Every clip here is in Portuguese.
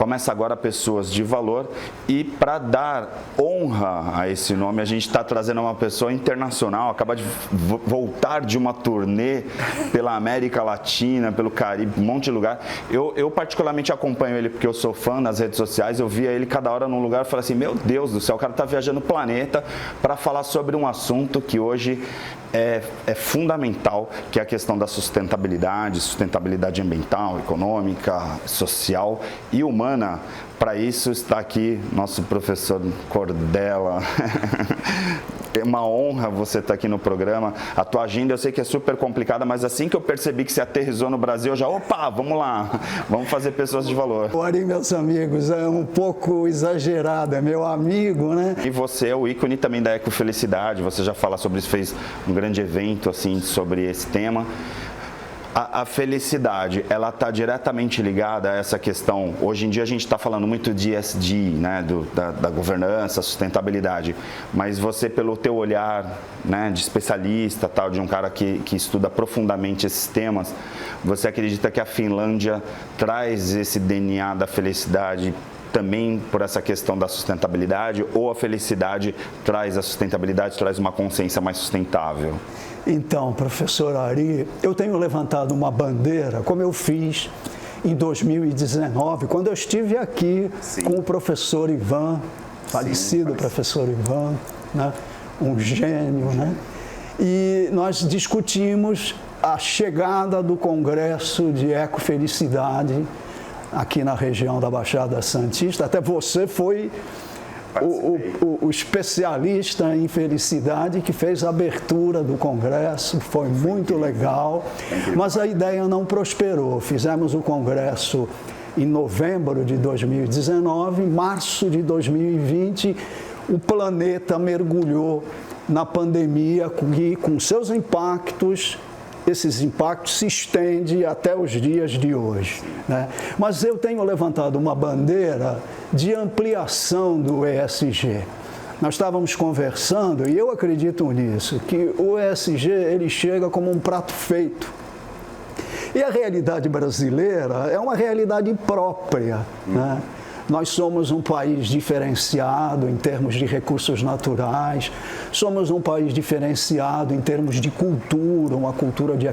começa agora Pessoas de Valor, e para dar honra a esse nome, a gente está trazendo uma pessoa internacional, acaba de voltar de uma turnê pela América Latina, pelo Caribe, um monte de lugar. Eu particularmente acompanho ele porque eu sou fã nas redes sociais, eu via ele cada hora num lugar e falei assim, meu Deus do céu, o cara está viajando o planeta para falar sobre um assunto que hoje é fundamental, que é a questão da sustentabilidade ambiental, econômica, social e humana. Para isso está aqui nosso professor Cordella. É uma honra você estar aqui no programa. A tua agenda eu sei que é super complicada, mas assim que eu percebi que você aterrissou no Brasil, eu já, opa, vamos lá, vamos fazer Pessoas de Valor. O Ari, meus amigos, é um pouco exagerado, é meu amigo, né? E você é o ícone também da ecofelicidade, você já fala sobre isso, fez um grande evento assim sobre esse tema. A felicidade, ela está diretamente ligada a essa questão. Hoje em dia a gente está falando muito de ESG, né, da governança, sustentabilidade, mas você, pelo teu olhar, né, de especialista, tal, de um cara que estuda profundamente esses temas, você acredita que a Finlândia traz esse DNA da felicidade também por essa questão da sustentabilidade, ou a felicidade traz a sustentabilidade, traz uma consciência mais sustentável? Então, professor Ari, eu tenho levantado uma bandeira, como eu fiz em 2019, quando eu estive aqui com o professor Ivan, falecido professor Ivan, né? Um gênio, né? E nós discutimos a chegada do Congresso de Ecofelicidade aqui na região da Baixada Santista. Até você foi o especialista em felicidade que fez a abertura do congresso, foi muito legal, mas a ideia não prosperou. Fizemos o congresso em novembro de 2019, em março de 2020, o planeta mergulhou na pandemia e com seus impactos, esses impactos se estendem até os dias de hoje, né? Mas eu tenho levantado uma bandeira de ampliação do ESG. Nós estávamos conversando, e eu acredito nisso, que o ESG ele chega como um prato feito. E a realidade brasileira é uma realidade própria, né? Nós somos um país diferenciado em termos de recursos naturais, somos um país diferenciado em termos de cultura, uma cultura de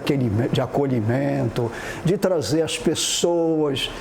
acolhimento, de trazer as pessoas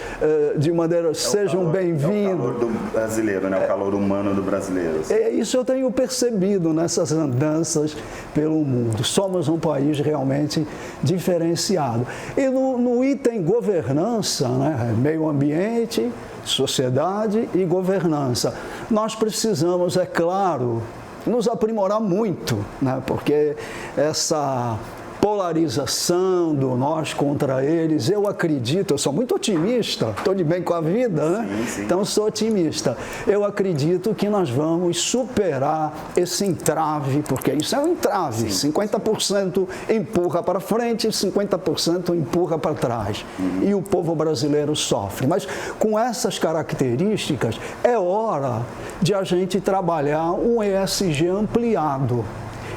de maneira, sejam bem-vindos. É o calor do brasileiro, né? O calor humano do brasileiro. É isso eu tenho percebido nessas andanças pelo mundo. Somos um país realmente diferenciado. E no item governança, né? Meio ambiente, sociedade e governança. Nós precisamos, é claro, nos aprimorar muito, né? Porque essa polarização do nós contra eles, eu acredito, eu sou muito otimista, estou de bem com a vida, né? Sim. Então sou otimista. Eu acredito que nós vamos superar esse entrave, porque isso é um entrave, 50% empurra para frente e 50% empurra para trás. E o povo brasileiro sofre. Mas com essas características, é hora de a gente trabalhar um ESG ampliado.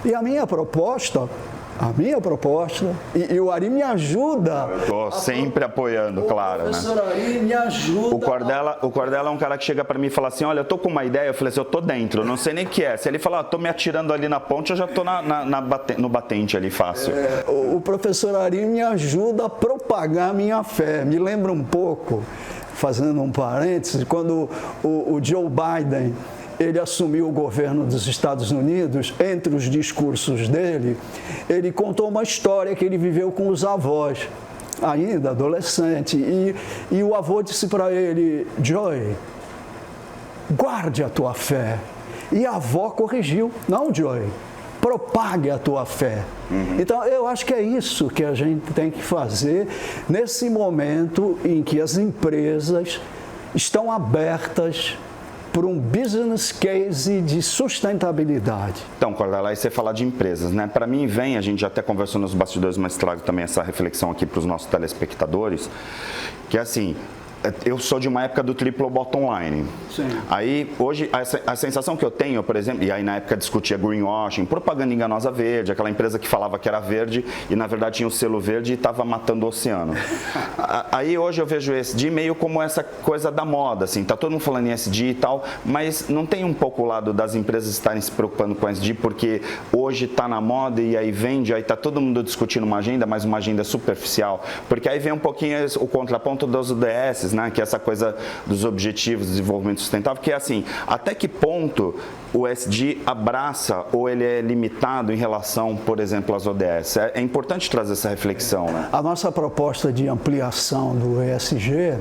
E a minha proposta, e o Ari me ajuda. Eu estou sempre apoiando, claro. O professor Ari me ajuda. O Cordella é um cara que chega para mim e fala assim, olha, eu estou com uma ideia, eu falei assim, eu estou dentro, eu não sei nem o que é. Se ele falar, estou me atirando ali na ponte, eu já estou no batente ali, fácil. O professor Ari me ajuda a propagar a minha fé. Me lembra um pouco, fazendo um parênteses, quando o Joe Biden ele assumiu o governo dos Estados Unidos, entre os discursos dele, ele contou uma história que ele viveu com os avós, ainda adolescente, e o avô disse para ele, Joey, guarde a tua fé. E a avó corrigiu, não, Joey, propague a tua fé. Então, eu acho que é isso que a gente tem que fazer nesse momento em que as empresas estão abertas por um business case de sustentabilidade. Então, Cordella, aí você fala de empresas, né? Para mim a gente até conversou nos bastidores, mas trago também essa reflexão aqui para os nossos telespectadores, que é assim, eu sou de uma época do triple bottom line. Sim. Aí, hoje, a sensação que eu tenho, por exemplo, e aí na época discutia greenwashing, propaganda enganosa verde, aquela empresa que falava que era verde e na verdade tinha o selo verde e estava matando o oceano. Aí hoje eu vejo ESG meio como essa coisa da moda, assim, tá todo mundo falando em ESG e tal, mas não tem um pouco o lado das empresas estarem se preocupando com ESG porque hoje está na moda e aí vende, aí está todo mundo discutindo uma agenda, mas uma agenda superficial, porque aí vem um pouquinho o contraponto dos ODS, né, que é essa coisa dos Objetivos de Desenvolvimento Sustentável, que é assim, até que ponto o ESG abraça ou ele é limitado em relação, por exemplo, às ODS? É importante trazer essa reflexão, né? A nossa proposta de ampliação do ESG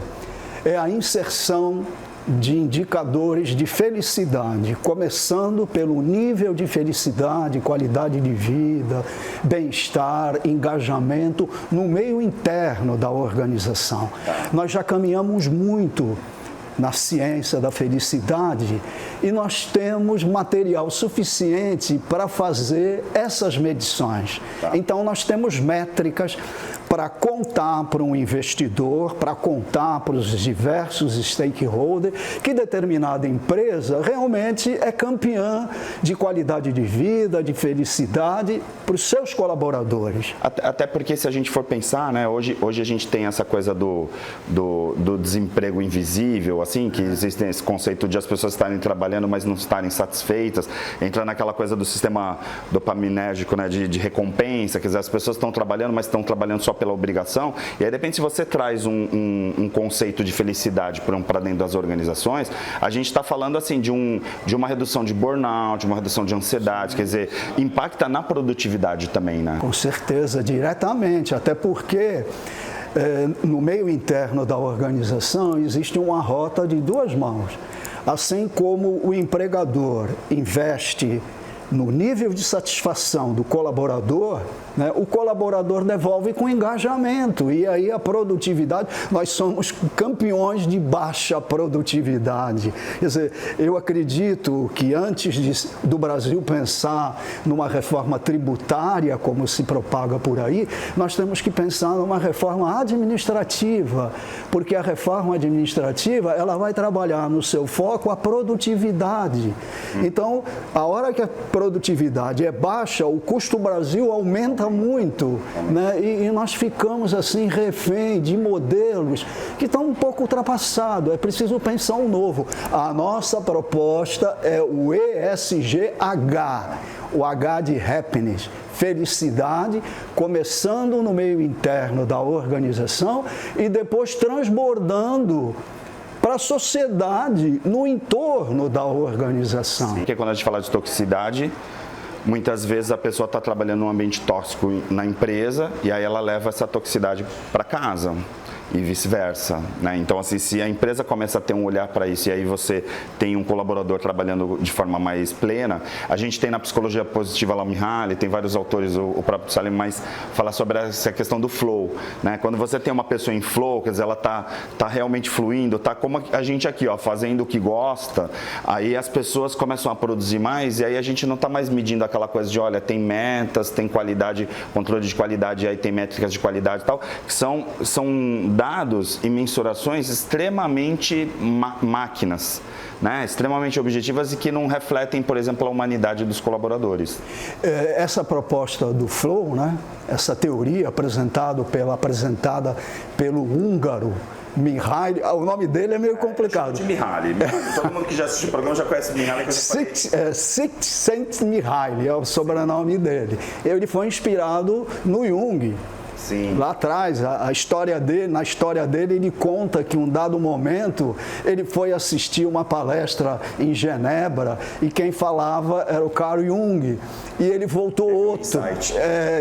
é a inserção de indicadores de felicidade, começando pelo nível de felicidade, qualidade de vida, bem-estar, engajamento no meio interno da organização. Nós já caminhamos muito na ciência da felicidade e nós temos material suficiente para fazer essas medições. Então, nós temos métricas para contar para um investidor, para contar para os diversos stakeholders que determinada empresa realmente é campeã de qualidade de vida, de felicidade para os seus colaboradores. Até porque se a gente for pensar, né, hoje a gente tem essa coisa do desemprego invisível, assim, que existe esse conceito de as pessoas estarem trabalhando, mas não estarem satisfeitas, entra naquela coisa do sistema dopaminérgico, né, de recompensa, quer dizer, as pessoas estão trabalhando, mas estão trabalhando só pela obrigação, e aí de repente se você traz um conceito de felicidade para dentro das organizações, a gente está falando assim de uma redução de burnout, de uma redução de ansiedade, quer dizer, impacta na produtividade também, né? Com certeza, diretamente, até porque no meio interno da organização existe uma rota de duas mãos. Assim como o empregador investe no nível de satisfação do colaborador, né, o colaborador devolve com engajamento e aí a produtividade, nós somos campeões de baixa produtividade. Quer dizer, eu acredito que antes do Brasil pensar numa reforma tributária, como se propaga por aí, nós temos que pensar numa reforma administrativa, porque a reforma administrativa, ela vai trabalhar no seu foco a produtividade. Então, a hora que a produtividade é baixa, o custo Brasil aumenta muito, né? E nós ficamos assim refém de modelos que estão um pouco ultrapassados. É preciso pensar um novo. A nossa proposta é o ESG-H, o H de happiness, felicidade, começando no meio interno da organização e depois transbordando para a sociedade, no entorno da organização. Porque quando a gente fala de toxicidade, muitas vezes a pessoa está trabalhando num ambiente tóxico na empresa e aí ela leva essa toxicidade para casa. E vice-versa, né? Então, assim, se a empresa começa a ter um olhar para isso e aí você tem um colaborador trabalhando de forma mais plena, a gente tem na psicologia positiva lá o Mihaly, tem vários autores, o próprio Salim, mas fala sobre essa questão do flow, né? Quando você tem uma pessoa em flow, quer dizer, ela tá realmente fluindo, tá como a gente aqui, ó, fazendo o que gosta, aí as pessoas começam a produzir mais e aí a gente não está mais medindo aquela coisa de, olha, tem metas, tem qualidade, controle de qualidade, aí tem métricas de qualidade e tal, que são dados e mensurações extremamente máquinas, né? Extremamente objetivas e que não refletem, por exemplo, a humanidade dos colaboradores. Essa proposta do Flow, né? Essa teoria apresentada pelo húngaro Mihaly, o nome dele é meio complicado. Mihaly. Todo mundo que já assistiu o programa já conhece Mihaly. Csikszentmihalyi é o sobrenome dele. Ele foi inspirado no Jung. Sim. Lá atrás, na história dele, ele conta que em um dado momento ele foi assistir uma palestra em Genebra e quem falava era o Carl Jung. E ele voltou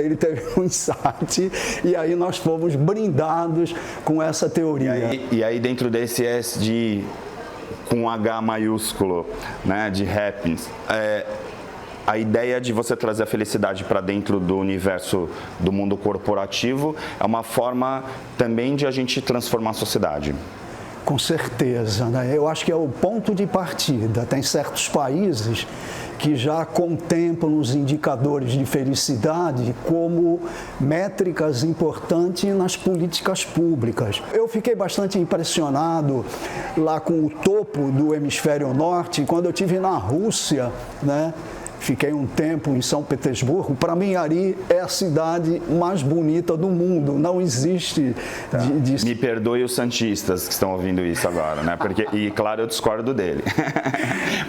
ele teve um insight e aí nós fomos brindados com essa teoria. E aí dentro desse ESG com H maiúsculo, né, de happiness, a ideia de você trazer a felicidade para dentro do universo do mundo corporativo é uma forma também de a gente transformar a sociedade. com certeza, né? Eu acho que é o ponto de partida. Tem certos países que já contemplam os indicadores de felicidade como métricas importantes nas políticas públicas. Eu fiquei bastante impressionado lá com o topo do hemisfério norte, quando eu estive na Rússia, né? Fiquei um tempo em São Petersburgo. Para mim, Ari é a cidade mais bonita do mundo. Não existe... Me perdoe os santistas que estão ouvindo isso agora, né? Porque, e, claro, eu discordo dele.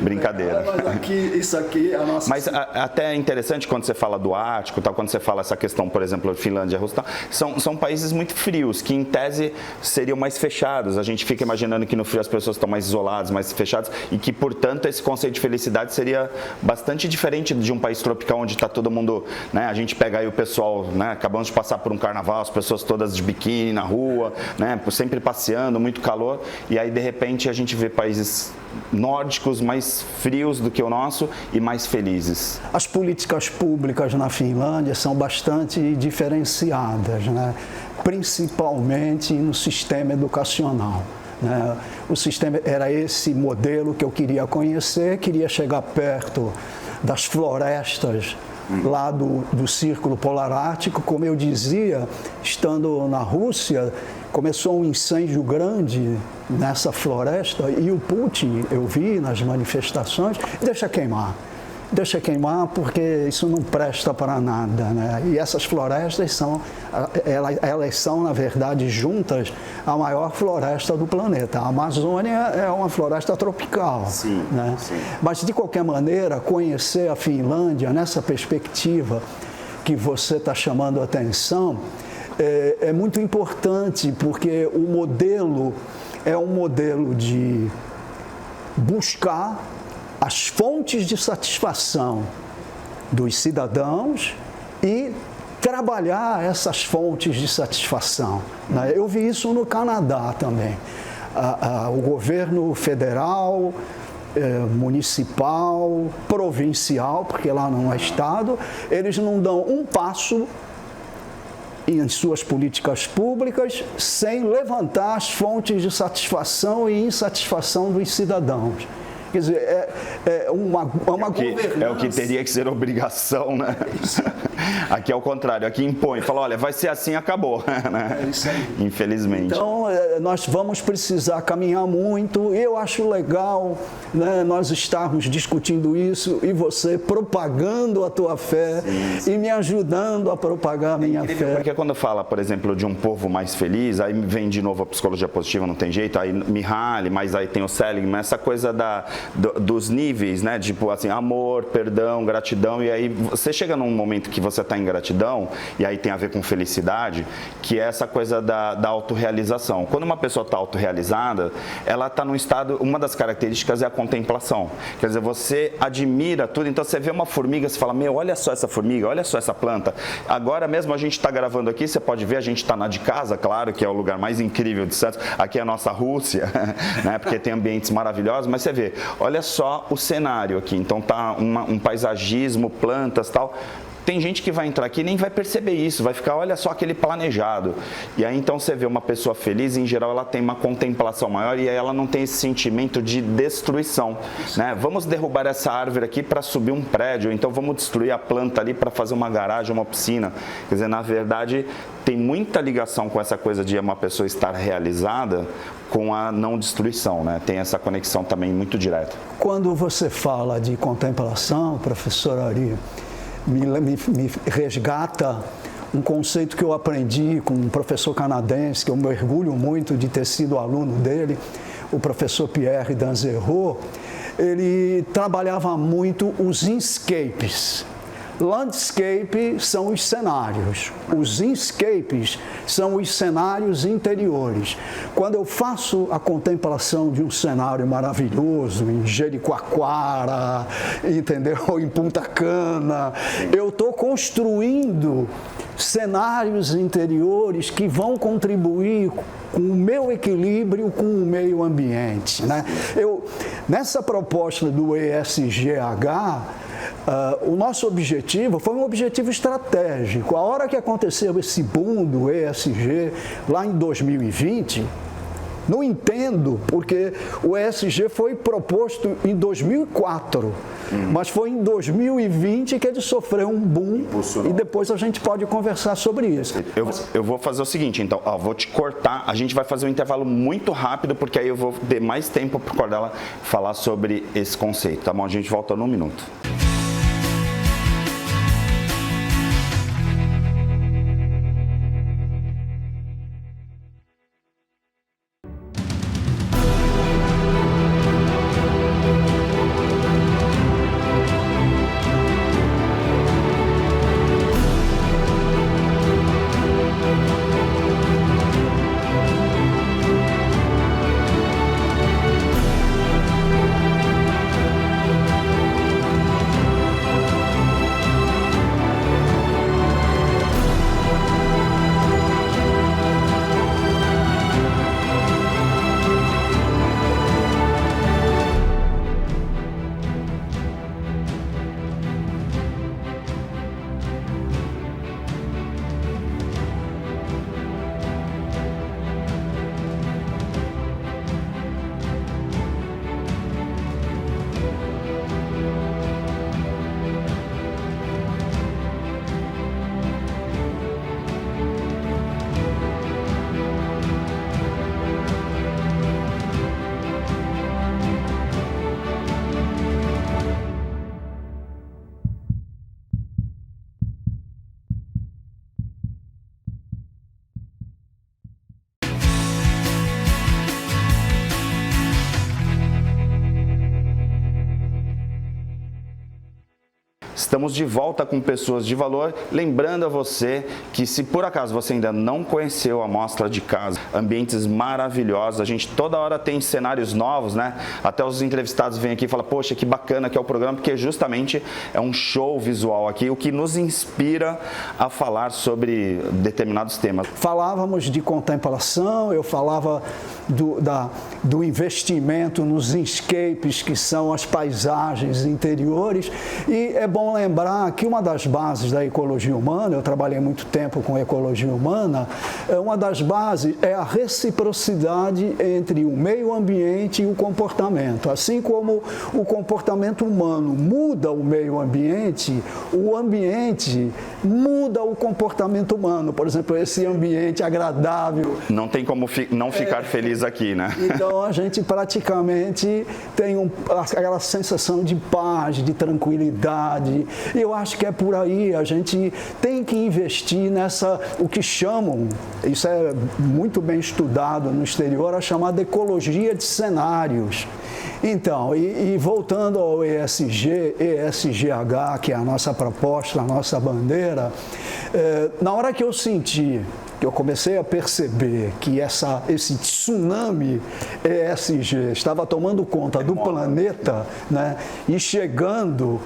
Brincadeira. Mas isso aqui é a nossa... Mas até é interessante quando você fala do Ártico, tal, quando você fala essa questão, por exemplo, Finlândia, Rússia, são países muito frios, que em tese seriam mais fechados. A gente fica imaginando que no frio as pessoas estão mais isoladas, mais fechadas, e que, portanto, esse conceito de felicidade seria bastante diferente de um país tropical onde está todo mundo, né? A gente pega aí o pessoal, né? Acabamos de passar por um carnaval, as pessoas todas de biquíni na rua, né? Sempre passeando, muito calor, e aí de repente a gente vê países nórdicos mais frios do que o nosso e mais felizes. As políticas públicas na Finlândia são bastante diferenciadas, né? Principalmente no sistema educacional. O sistema era esse modelo que eu queria conhecer, queria chegar perto das florestas lá do Círculo Polar Ártico. Como eu dizia, estando na Rússia, começou um incêndio grande nessa floresta e o Putin, eu vi nas manifestações, deixa queimar porque isso não presta para nada, né? E essas florestas elas são, na verdade, juntas a maior floresta do planeta. A Amazônia é uma floresta tropical, sim, né? Sim. Mas, de qualquer maneira, conhecer a Finlândia nessa perspectiva que você está chamando a atenção é muito importante, porque o modelo é um modelo de buscar as fontes de satisfação dos cidadãos e trabalhar essas fontes de satisfação, né? Eu vi isso no Canadá também. O governo federal, municipal, provincial, porque lá não é estado, eles não dão um passo em suas políticas públicas sem levantar as fontes de satisfação e insatisfação dos cidadãos. Quer dizer, é uma governança. É o que teria que ser obrigação, né? Aqui é o contrário, aqui impõe, fala, olha, vai ser assim, acabou, né? É isso aí. Infelizmente. Então, nós vamos precisar caminhar muito, e eu acho legal, né, nós estarmos discutindo isso e você propagando a tua fé, sim, e me ajudando a propagar a minha fé. Porque quando fala, por exemplo, de um povo mais feliz, aí vem de novo a psicologia positiva, não tem jeito, aí Mihaly, mas aí tem o Seligman, essa coisa dos níveis, né? Tipo assim, amor, perdão, gratidão, e aí você chega num momento que você está em gratidão, e aí tem a ver com felicidade, que é essa coisa da autorrealização. Quando uma pessoa está autorrealizada, ela está num estado, uma das características é a contemplação. Quer dizer, você admira tudo, então você vê uma formiga, você fala, meu, olha só essa formiga, olha só essa planta. Agora mesmo a gente está gravando aqui, você pode ver, a gente está na de casa, claro, que é o lugar mais incrível de Santos, aqui é a nossa Rússia, né? Porque tem ambientes maravilhosos, mas você vê, olha só o cenário aqui, então tá um paisagismo, plantas, tal. Tem gente que vai entrar aqui e nem vai perceber isso, vai ficar, olha só aquele planejado. E aí então você vê uma pessoa feliz, em geral ela tem uma contemplação maior e aí ela não tem esse sentimento de destruição, né? Vamos derrubar essa árvore aqui para subir um prédio, então vamos destruir a planta ali para fazer uma garagem, uma piscina. Quer dizer, na verdade, tem muita ligação com essa coisa de uma pessoa estar realizada com a não destruição, né? Tem essa conexão também muito direta. Quando você fala de contemplação, professor Ari, me resgata um conceito que eu aprendi com um professor canadense, que eu me orgulho muito de ter sido aluno dele, o professor Pierre Danzerot. Ele trabalhava muito os inscapes. Landscape são os cenários, os inscapes são os cenários interiores. Quando eu faço a contemplação de um cenário maravilhoso em Jericoacoara, entendeu? Em Punta Cana, eu estou construindo cenários interiores que vão contribuir com o meu equilíbrio com o meio ambiente, né? Nessa proposta do ESGH, o nosso objetivo foi um objetivo estratégico. A hora que aconteceu esse boom do ESG, lá em 2020, Não entendo, porque o ESG foi proposto em 2004, mas foi em 2020 que ele sofreu um boom e depois a gente pode conversar sobre isso. Eu vou fazer o seguinte, então, vou te cortar, a gente vai fazer um intervalo muito rápido, porque aí eu vou ter mais tempo para o Cordella falar sobre esse conceito, tá bom? A gente volta num minuto. Estamos de volta com Pessoas de Valor, lembrando a você que se por acaso você ainda não conheceu a Mostra de Casa, ambientes maravilhosos, a gente toda hora tem cenários novos, né? Até os entrevistados vêm aqui e falam, poxa, que bacana que é o programa, porque justamente é um show visual aqui, o que nos inspira a falar sobre determinados temas. Falávamos de contemplação, eu falava do investimento nos escapes, que são as paisagens interiores, e é bom lembrar que uma das bases da ecologia humana, eu trabalhei muito tempo com ecologia humana, uma das bases é a reciprocidade entre o meio ambiente e o comportamento. Assim como o comportamento humano muda o meio ambiente, o ambiente muda o comportamento humano. Por exemplo, esse ambiente agradável. Não tem como não ficar feliz aqui, né? Então a gente praticamente tem aquela sensação de paz, de tranquilidade. E eu acho que é por aí, a gente tem que investir nessa, o que chamam, isso é muito bem estudado no exterior, a chamada ecologia de cenários. Então, e voltando ao ESG, ESGH, que é a nossa proposta, a nossa bandeira, na hora que eu senti, que eu comecei a perceber que esse tsunami ESG estava tomando conta do planeta, né, e chegando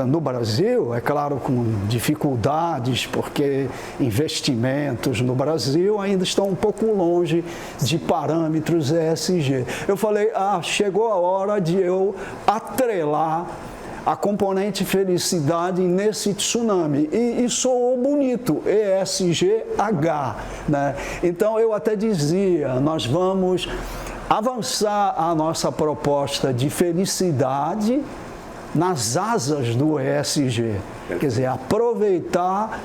no Brasil, é claro, com dificuldades, porque investimentos no Brasil ainda estão um pouco longe de parâmetros ESG. Eu falei, chegou a hora de eu atrelar a componente felicidade nesse tsunami. E soou bonito, ESGH, né? Então, eu até dizia, nós vamos avançar a nossa proposta de felicidade nas asas do ESG, quer dizer, aproveitar,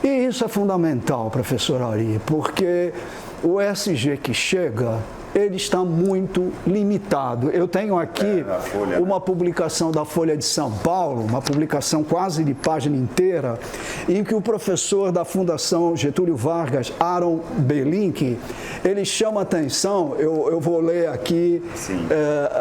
e isso é fundamental, professor Ari, porque o ESG que chega, ele está muito limitado. Eu tenho aqui uma publicação da Folha de São Paulo, uma publicação quase de página inteira, em que o professor da Fundação Getúlio Vargas, Aaron Belink, ele chama atenção, eu vou ler aqui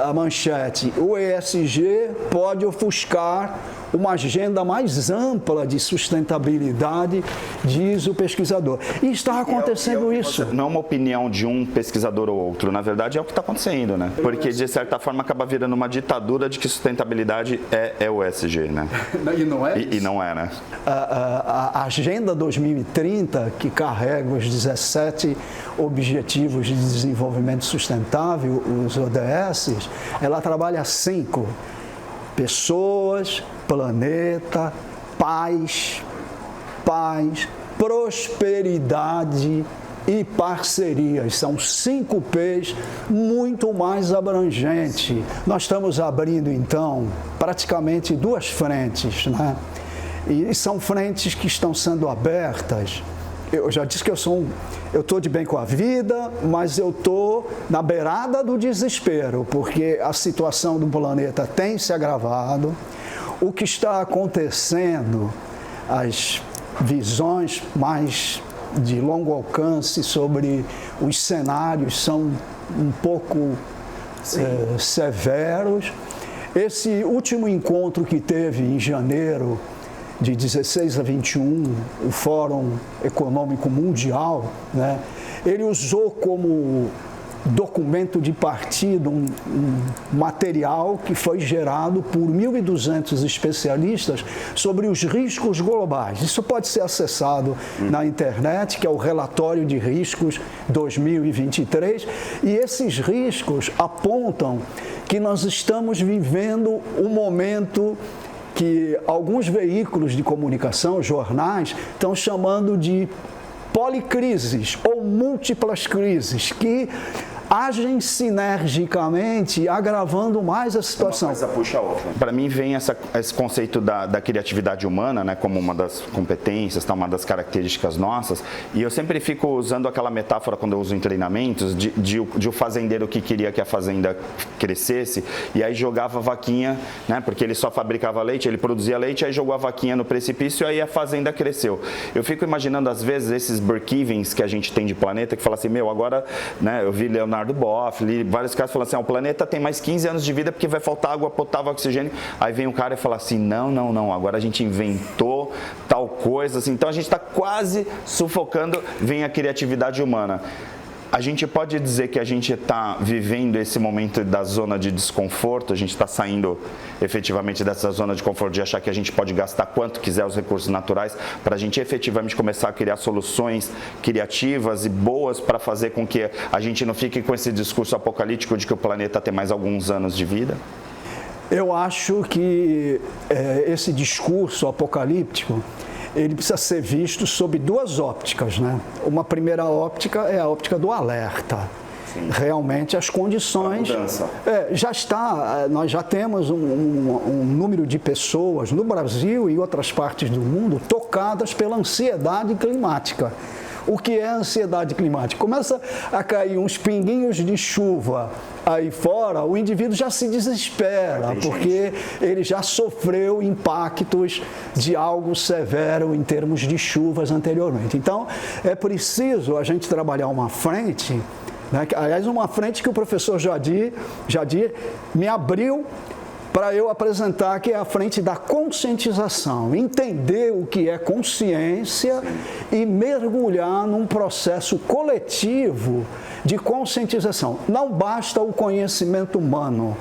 a manchete, o ESG pode ofuscar uma agenda mais ampla de sustentabilidade, diz o pesquisador. E está acontecendo isso. Não é uma opinião de um pesquisador ou outro, na verdade é o que está acontecendo, né? Porque, de certa forma, acaba virando uma ditadura de que sustentabilidade é o ESG, né? E não é isso? E não é, né? A Agenda 2030, que carrega os 17 Objetivos de Desenvolvimento Sustentável, os ODS, ela trabalha 5. Pessoas, planeta, paz, prosperidade e parcerias. São 5 P's muito mais abrangentes. Nós estamos abrindo, então, praticamente 2 frentes, né? E são frentes que estão sendo abertas. Eu já disse que eu estou de bem com a vida, mas eu estou na beirada do desespero, porque a situação do planeta tem se agravado. O que está acontecendo, as visões mais de longo alcance sobre os cenários são um pouco severos. Esse último encontro que teve em janeiro, de 16 a 21, o Fórum Econômico Mundial, né, ele usou como documento de partida um material que foi gerado por 1.200 especialistas sobre os riscos globais. Isso pode ser acessado na internet, que é o Relatório de Riscos 2023, e esses riscos apontam que nós estamos vivendo um momento que alguns veículos de comunicação, jornais, estão chamando de policrises ou múltiplas crises, que agem sinergicamente, agravando mais a situação. Uma coisa puxa a outra. Para mim vem esse conceito da criatividade humana, né, como uma das competências, uma das características nossas, e eu sempre fico usando aquela metáfora quando eu uso em treinamentos, de o fazendeiro que queria que a fazenda crescesse, e aí jogava a vaquinha, né, porque ele só fabricava leite, ele produzia leite, aí jogou a vaquinha no precipício, e aí a fazenda cresceu. Eu fico imaginando, às vezes, esses break-evens que a gente tem de planeta, que fala assim, agora, né, eu vi Leonardo Boff, li vários casos falando assim, o planeta tem mais 15 anos de vida porque vai faltar água potável, oxigênio. Aí vem um cara e fala assim, não, agora a gente inventou tal coisa, assim, então a gente está quase sufocando, vem a criatividade humana. A gente pode dizer que a gente está vivendo esse momento da zona de desconforto, a gente está saindo efetivamente dessa zona de conforto, de achar que a gente pode gastar quanto quiser os recursos naturais, para a gente efetivamente começar a criar soluções criativas e boas para fazer com que a gente não fique com esse discurso apocalíptico de que o planeta tem mais alguns anos de vida? Eu acho que esse discurso apocalíptico, ele precisa ser visto sob 2 ópticas, né? Uma primeira óptica é a óptica do alerta. Sim. Realmente as condições... já está, nós já temos um número de pessoas no Brasil e outras partes do mundo tocadas pela ansiedade climática. O que é a ansiedade climática? Começa a cair uns pinguinhos de chuva aí fora, o indivíduo já se desespera, porque ele já sofreu impactos de algo severo em termos de chuvas anteriormente. Então, é preciso a gente trabalhar uma frente, né? Aliás, uma frente que o professor Jadir me abriu para eu apresentar, que é a frente da conscientização, entender o que é consciência e mergulhar num processo coletivo de conscientização. Não basta o conhecimento humano.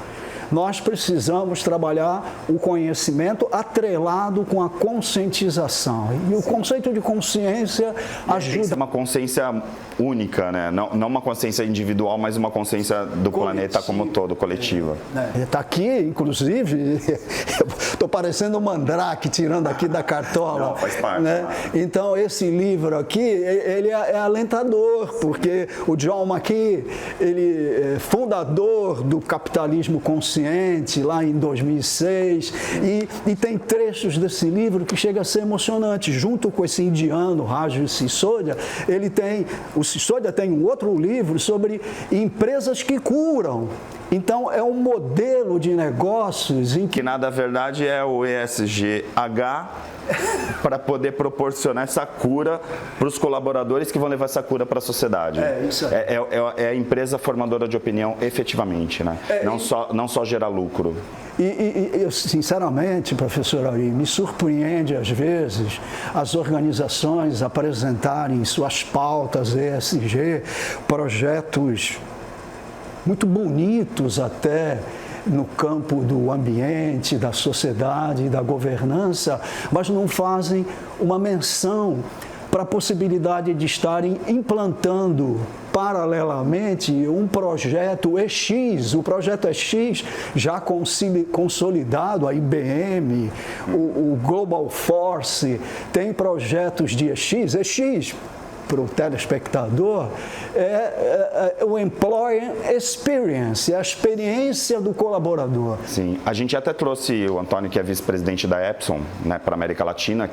Nós precisamos trabalhar o conhecimento atrelado com a conscientização. E o conceito de consciência ajuda... É uma consciência única, né? Não uma consciência individual, mas uma consciência do planeta como todo, coletiva. Está aqui, inclusive, estou parecendo um mandrake tirando aqui da cartola. Não, faz parte. Né? Então, esse livro aqui, ele é alentador, porque o John McKee, ele é fundador do capitalismo consciente, lá em 2006, e tem trechos desse livro que chega a ser emocionante. Junto com esse indiano, Raju Sisodia, o Sisodia tem um outro livro sobre empresas que curam. Então, é um modelo de negócios em que... na verdade, é o ESGH para poder proporcionar essa cura para os colaboradores que vão levar essa cura para a sociedade. Isso aí. É a empresa formadora de opinião efetivamente, né? Não só gerar lucro. E eu, sinceramente, professor Ari, me surpreende às vezes as organizações apresentarem suas pautas ESG, projetos muito bonitos até no campo do ambiente, da sociedade, da governança, mas não fazem uma menção para a possibilidade de estarem implantando paralelamente um projeto EX. O projeto EX já consolidado, a IBM, o Global Force, tem projetos de EX. o telespectador, é o Employee Experience, a experiência do colaborador. Sim, a gente até trouxe o Antônio, que é vice-presidente da Epson, né, para a América Latina,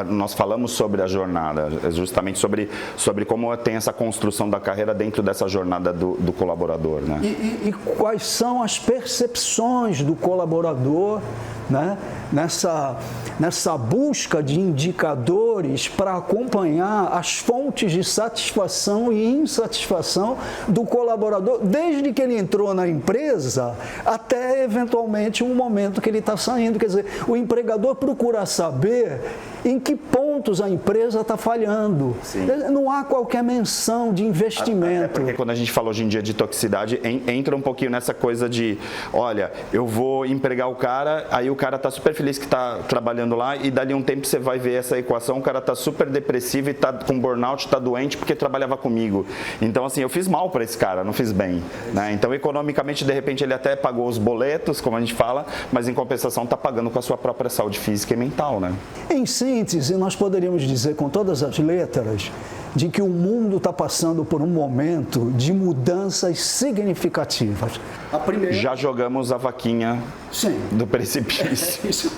nós falamos sobre a jornada, justamente sobre como tem essa construção da carreira dentro dessa jornada do colaborador. Né? E quais são as percepções do colaborador, né, nessa busca de indicadores para acompanhar as fontes de satisfação e insatisfação do colaborador, desde que ele entrou na empresa até eventualmente um momento que ele está saindo. Quer dizer, o empregador procura saber em que pontos a empresa está falhando. Sim. Não há qualquer menção de investimento. Até porque quando a gente fala hoje em dia de toxicidade, entra um pouquinho nessa coisa de, olha, eu vou empregar o cara, aí o cara está super feliz que está trabalhando lá e dali um tempo você vai ver essa equação, o cara está super depressivo e está com burnout, está doente porque trabalhava comigo. Então, assim, eu fiz mal para esse cara, não fiz bem. Né? Então, economicamente, de repente, ele até pagou os boletos, como a gente fala, mas em compensação está pagando com a sua própria saúde física e mental. Né? Em síntese, nós poderíamos dizer com todas as letras de que o mundo está passando por um momento de mudanças significativas. A primeira... Já jogamos a vaquinha Sim. do precipício.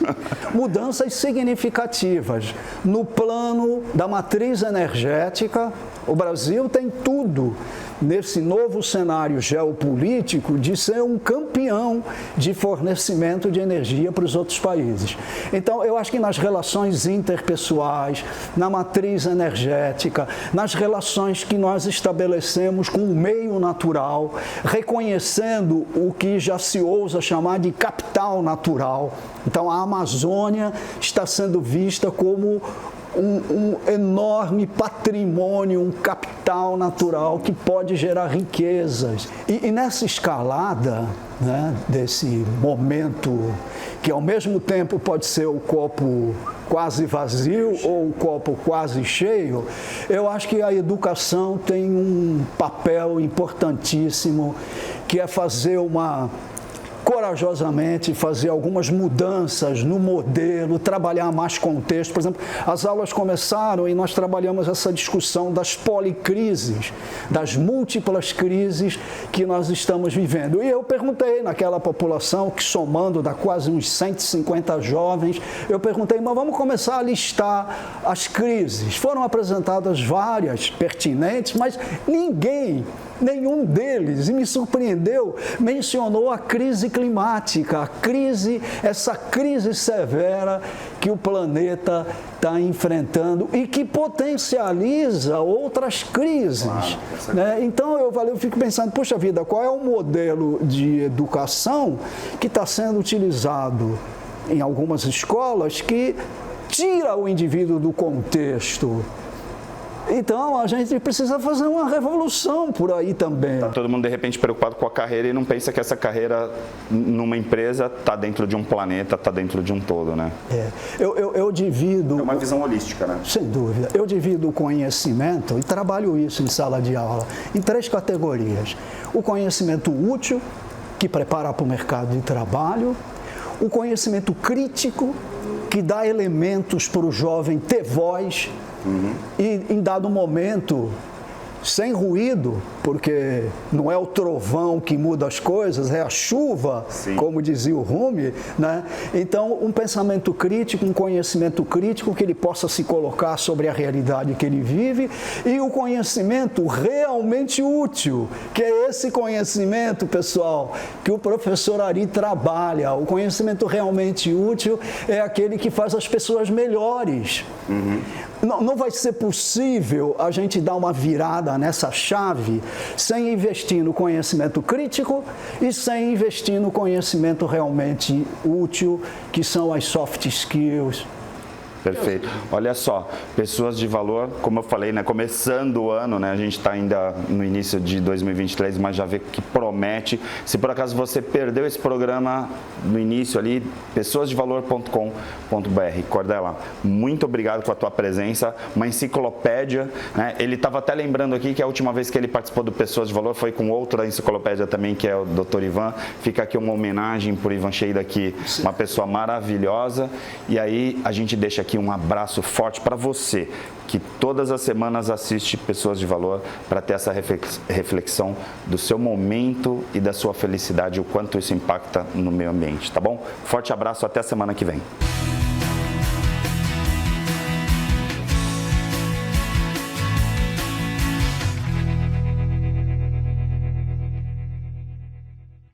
Mudanças significativas. No plano da matriz energética, o Brasil tem tudo nesse novo cenário geopolítico de ser um campeão de fornecimento de energia para os outros países. Então, eu acho que nas relações interpessoais, na matriz energética, nas relações que nós estabelecemos com o meio natural, reconhecendo o que já se ousa chamar de capital natural. Então, a Amazônia está sendo vista como um enorme patrimônio, um capital natural que pode gerar riquezas. E nessa escalada, né, desse momento, que ao mesmo tempo pode ser o copo quase vazio ou o copo quase cheio, eu acho que a educação tem um papel importantíssimo, que é corajosamente fazer algumas mudanças no modelo, trabalhar mais contexto. Por exemplo, as aulas começaram e nós trabalhamos essa discussão das policrises, das múltiplas crises que nós estamos vivendo. E eu perguntei naquela população, que somando dá quase uns 150 jovens, eu perguntei, mas vamos começar a listar as crises. Foram apresentadas várias pertinentes, mas nenhum deles, e me surpreendeu, mencionou a crise climática, essa crise severa que o planeta está enfrentando e que potencializa outras crises. Claro, né? Então, eu fico pensando, poxa vida, qual é o modelo de educação que está sendo utilizado em algumas escolas que tira o indivíduo do contexto? Então, a gente precisa fazer uma revolução por aí também. Está todo mundo, de repente, preocupado com a carreira e não pensa que essa carreira numa empresa está dentro de um planeta, está dentro de um todo, né? Eu divido... É uma visão holística, né? Sem dúvida. Eu divido o conhecimento, e trabalho isso em sala de aula, em 3 categorias. O conhecimento útil, que prepara para o mercado de trabalho. O conhecimento crítico, que dá elementos para o jovem ter voz. E em dado momento, sem ruído, porque não é o trovão que muda as coisas, é a chuva, sim, como dizia o Rumi, né? Então, um pensamento crítico, um conhecimento crítico que ele possa se colocar sobre a realidade que ele vive, e o conhecimento realmente útil, que é esse conhecimento, pessoal, que o professor Ari trabalha. O conhecimento realmente útil é aquele que faz as pessoas melhores. Não vai ser possível a gente dar uma virada nessa chave sem investir no conhecimento crítico e sem investir no conhecimento realmente útil, que são as soft skills. Perfeito. Olha só, pessoas de valor, como eu falei, né, começando o ano, né, a gente está ainda no início de 2023, mas já vê que promete. Se por acaso você perdeu esse programa no início ali, pessoasdevalor.com.br. Cordela, muito obrigado por a tua presença, uma enciclopédia, né? Ele estava até lembrando aqui que a última vez que ele participou do Pessoas de Valor foi com outra enciclopédia também, que é o Dr. Ivan. Fica aqui uma homenagem por Ivan Cheida aqui, uma pessoa maravilhosa. E aí a gente deixa aqui aqui um abraço forte para você, que todas as semanas assiste Pessoas de Valor, para ter essa reflexão do seu momento e da sua felicidade, o quanto isso impacta no meio ambiente, tá bom? Forte abraço, até a semana que vem.